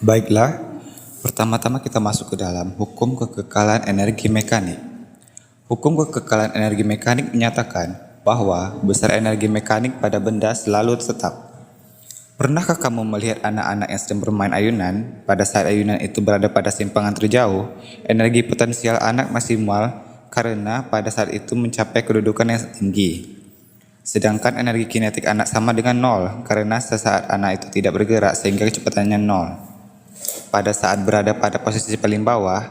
Baiklah, pertama-tama kita masuk ke dalam hukum kekekalan energi mekanik. Hukum kekekalan energi mekanik menyatakan bahwa besar energi mekanik pada benda selalu tetap. Pernahkah kamu melihat anak-anak yang sedang bermain ayunan? Pada saat ayunan itu berada pada simpangan terjauh, energi potensial anak maksimal karena pada saat itu mencapai kedudukan yang tinggi. Sedangkan energi kinetik anak sama dengan nol karena sesaat anak itu tidak bergerak sehingga kecepatannya nol. Pada saat berada pada posisi paling bawah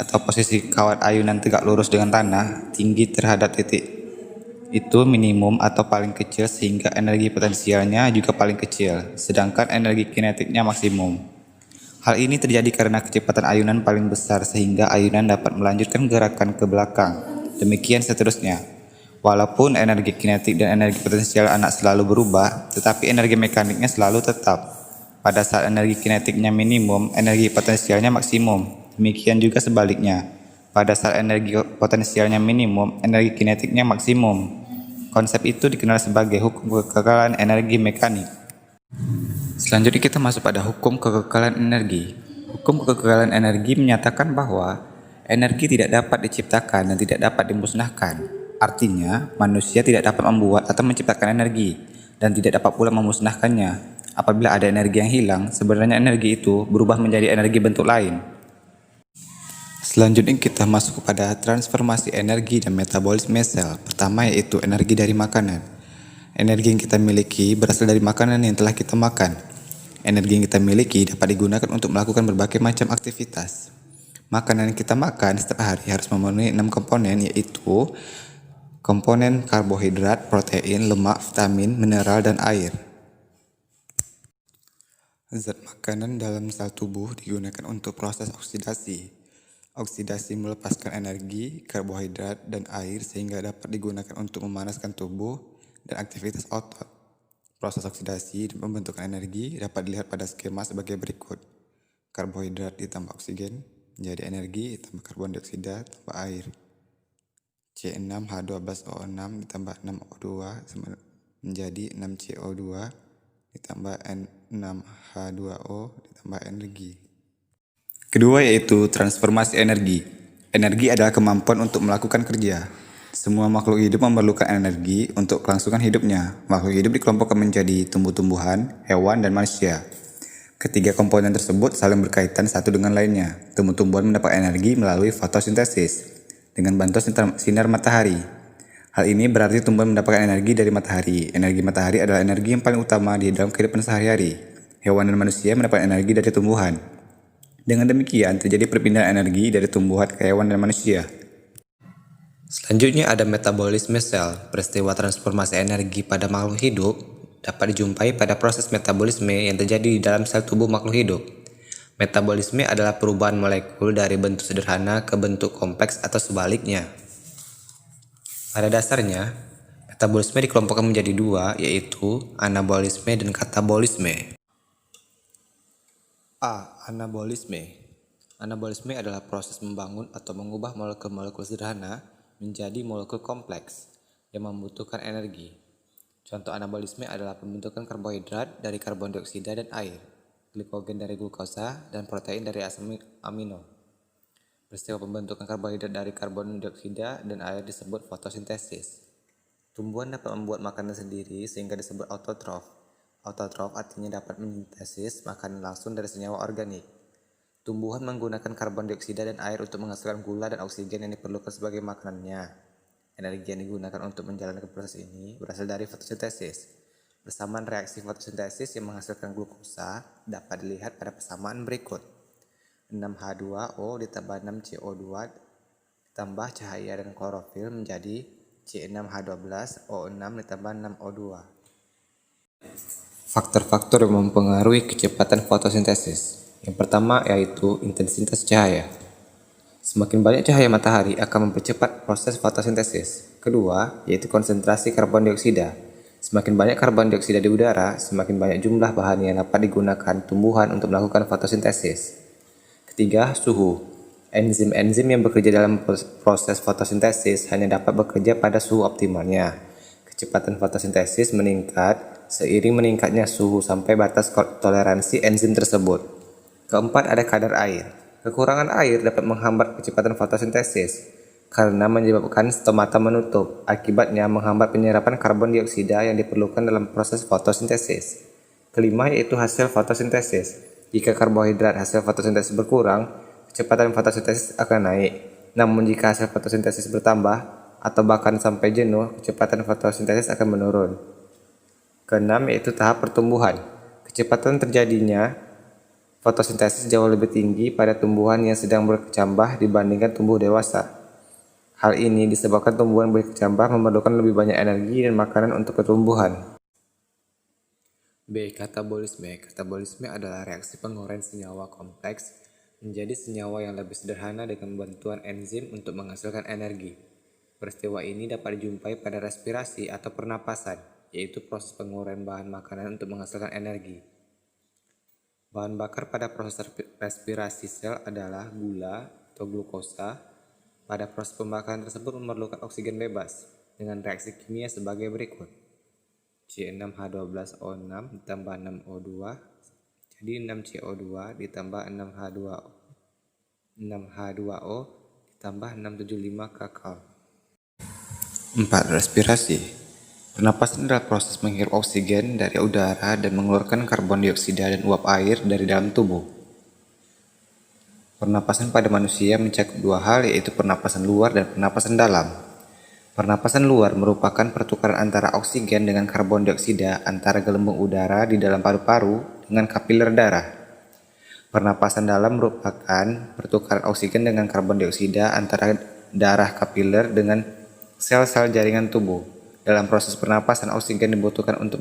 atau posisi kawat ayunan tegak lurus dengan tanah, tinggi terhadap titik itu minimum atau paling kecil sehingga energi potensialnya juga paling kecil, sedangkan energi kinetiknya maksimum. Hal ini terjadi karena kecepatan ayunan paling besar sehingga ayunan dapat melanjutkan gerakan ke belakang. Demikian seterusnya. Walaupun energi kinetik dan energi potensial anak selalu berubah, tetapi energi mekaniknya selalu tetap. Pada saat energi kinetiknya minimum, energi potensialnya maksimum. Demikian juga sebaliknya. Pada saat energi potensialnya minimum, energi kinetiknya maksimum. Konsep itu dikenal sebagai hukum kekekalan energi mekanik. Selanjutnya kita masuk pada hukum kekekalan energi. Hukum kekekalan energi menyatakan bahwa energi tidak dapat diciptakan dan tidak dapat dimusnahkan. Artinya, manusia tidak dapat membuat atau menciptakan energi dan tidak dapat pula memusnahkannya. Apabila ada energi yang hilang, sebenarnya energi itu berubah menjadi energi bentuk lain. Selanjutnya kita masuk kepada transformasi energi dan metabolisme sel. Pertama yaitu energi dari makanan. Energi yang kita miliki berasal dari makanan yang telah kita makan. Energi yang kita miliki dapat digunakan untuk melakukan berbagai macam aktivitas. Makanan yang kita makan setiap hari harus memenuhi 6 komponen yaitu komponen karbohidrat, protein, lemak, vitamin, mineral, dan air. Zat makanan dalam sel tubuh digunakan untuk proses oksidasi. Oksidasi melepaskan energi, karbohidrat, dan air sehingga dapat digunakan untuk memanaskan tubuh dan aktivitas otot. Proses oksidasi dan pembentukan energi dapat dilihat pada skema sebagai berikut. Karbohidrat ditambah oksigen menjadi energi ditambah karbon dioksida tambah air. C6H12O6 ditambah 6O2 menjadi 6CO2 ditambah N6H2O ditambah energi. Kedua yaitu transformasi energi. Energi adalah kemampuan untuk melakukan kerja. Semua makhluk hidup memerlukan energi untuk kelangsungan hidupnya. Makhluk hidup dikelompokkan menjadi tumbuh-tumbuhan, hewan, dan manusia. Ketiga komponen tersebut saling berkaitan satu dengan lainnya. Tumbuh-tumbuhan mendapat energi melalui fotosintesis dengan bantuan sinar matahari. Hal ini berarti tumbuhan mendapatkan energi dari matahari. Energi matahari adalah energi yang paling utama di dalam kehidupan sehari-hari. Hewan dan manusia mendapat energi dari tumbuhan. Dengan demikian, terjadi perpindahan energi dari tumbuhan ke hewan dan manusia. Selanjutnya ada metabolisme sel. Peristiwa transformasi energi pada makhluk hidup dapat dijumpai pada proses metabolisme yang terjadi di dalam sel tubuh makhluk hidup. Metabolisme adalah perubahan molekul dari bentuk sederhana ke bentuk kompleks atau sebaliknya. Pada dasarnya, metabolisme dikelompokkan menjadi dua, yaitu anabolisme dan katabolisme. A. Anabolisme. Anabolisme adalah proses membangun atau mengubah molekul-molekul sederhana menjadi molekul kompleks yang membutuhkan energi. Contoh anabolisme adalah pembentukan karbohidrat dari karbon dioksida dan air, glikogen dari glukosa, dan protein dari asam amino. Peristiwa pembentukan karbohidrat dari karbon dioksida dan air disebut fotosintesis. Tumbuhan dapat membuat makanan sendiri sehingga disebut autotrof. Autotrof artinya dapat mensintesis makanan langsung dari senyawa organik. Tumbuhan menggunakan karbon dioksida dan air untuk menghasilkan gula dan oksigen yang diperlukan sebagai makanannya. Energi yang digunakan untuk menjalankan proses ini berasal dari fotosintesis. Persamaan reaksi fotosintesis yang menghasilkan glukosa dapat dilihat pada persamaan berikut. 6H2O ditambah 6CO2 ditambah cahaya dan klorofil menjadi C6H12O6 ditambah 6O2. Faktor-faktor yang mempengaruhi kecepatan fotosintesis. Yang pertama yaitu intensitas cahaya. Semakin banyak cahaya matahari akan mempercepat proses fotosintesis. Kedua yaitu konsentrasi karbon dioksida. Semakin banyak karbon dioksida di udara, semakin banyak jumlah bahan yang dapat digunakan tumbuhan untuk melakukan fotosintesis. Ketiga, suhu. Enzim-enzim yang bekerja dalam proses fotosintesis hanya dapat bekerja pada suhu optimalnya. Kecepatan fotosintesis meningkat seiring meningkatnya suhu sampai batas toleransi enzim tersebut. Keempat, ada kadar air. Kekurangan air dapat menghambat kecepatan fotosintesis karena menyebabkan stomata menutup, akibatnya menghambat penyerapan karbon dioksida yang diperlukan dalam proses fotosintesis. Kelima, yaitu hasil fotosintesis. Jika karbohidrat hasil fotosintesis berkurang, kecepatan fotosintesis akan naik. Namun jika hasil fotosintesis bertambah atau bahkan sampai jenuh, kecepatan fotosintesis akan menurun. Keenam, yaitu tahap pertumbuhan. Kecepatan terjadinya fotosintesis jauh lebih tinggi pada tumbuhan yang sedang berkecambah dibandingkan tumbuh dewasa. Hal ini disebabkan tumbuhan berkecambah memerlukan lebih banyak energi dan makanan untuk pertumbuhan. B. Katabolisme. Katabolisme adalah reaksi penguraian senyawa kompleks menjadi senyawa yang lebih sederhana dengan bantuan enzim untuk menghasilkan energi. Peristiwa ini dapat dijumpai pada respirasi atau pernapasan, yaitu proses penguraian bahan makanan untuk menghasilkan energi. Bahan bakar pada proses respirasi sel adalah gula atau glukosa. Pada proses pembakaran tersebut memerlukan oksigen bebas dengan reaksi kimia sebagai berikut. C6H12O6 ditambah 6O2 jadi 6CO2 ditambah 6H2O ditambah 675 kakal. 4. Respirasi. Pernapasan adalah proses menghirup oksigen dari udara dan mengeluarkan karbon dioksida dan uap air dari dalam tubuh. Pernapasan pada manusia mencakup dua hal, yaitu pernapasan luar dan pernapasan dalam. Pernapasan luar merupakan pertukaran antara oksigen dengan karbon dioksida antara gelembung udara di dalam paru-paru dengan kapiler darah. Pernapasan dalam merupakan pertukaran oksigen dengan karbon dioksida antara darah kapiler dengan sel-sel jaringan tubuh. Dalam proses pernapasan, oksigen dibutuhkan untuk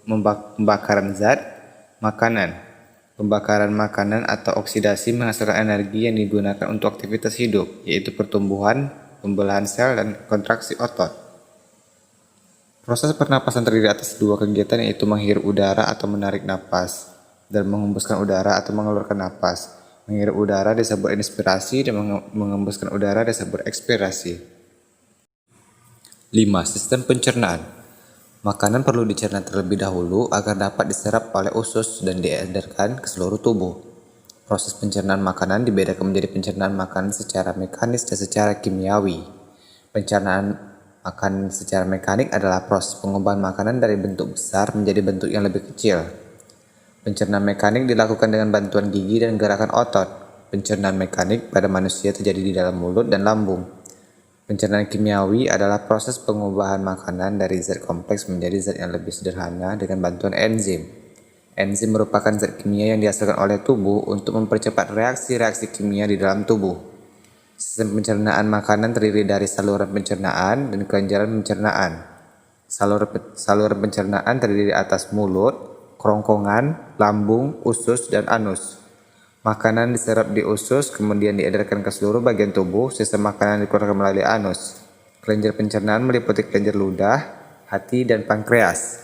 pembakaran zat makanan. Pembakaran makanan atau oksidasi menghasilkan energi yang digunakan untuk aktivitas hidup, yaitu pertumbuhan, pembelahan sel, dan kontraksi otot. Proses pernapasan terdiri atas dua kegiatan, yaitu menghirup udara atau menarik napas, dan menghembuskan udara atau mengeluarkan napas. Menghirup udara disebut inspirasi dan menghembuskan udara disebut ekspirasi. 5. Sistem pencernaan. Makanan perlu dicerna terlebih dahulu agar dapat diserap oleh usus dan diedarkan ke seluruh tubuh. Proses pencernaan makanan dibedakan menjadi pencernaan makanan secara mekanis dan secara kimiawi. Pencernaan makanan secara mekanik adalah proses pengubahan makanan dari bentuk besar menjadi bentuk yang lebih kecil. Pencernaan mekanik dilakukan dengan bantuan gigi dan gerakan otot. Pencernaan mekanik pada manusia terjadi di dalam mulut dan lambung. Pencernaan kimiawi adalah proses pengubahan makanan dari zat kompleks menjadi zat yang lebih sederhana dengan bantuan enzim. Enzim merupakan zat kimia yang dihasilkan oleh tubuh untuk mempercepat reaksi-reaksi kimia di dalam tubuh. Sistem pencernaan makanan terdiri dari saluran pencernaan dan kelenjaran pencernaan. Saluran pencernaan terdiri atas mulut, kerongkongan, lambung, usus, dan anus. Makanan diserap di usus, kemudian diedarkan ke seluruh bagian tubuh. Sisa makanan dikeluarkan melalui anus. Kelenjar pencernaan meliputi kelenjar ludah, hati, dan pankreas.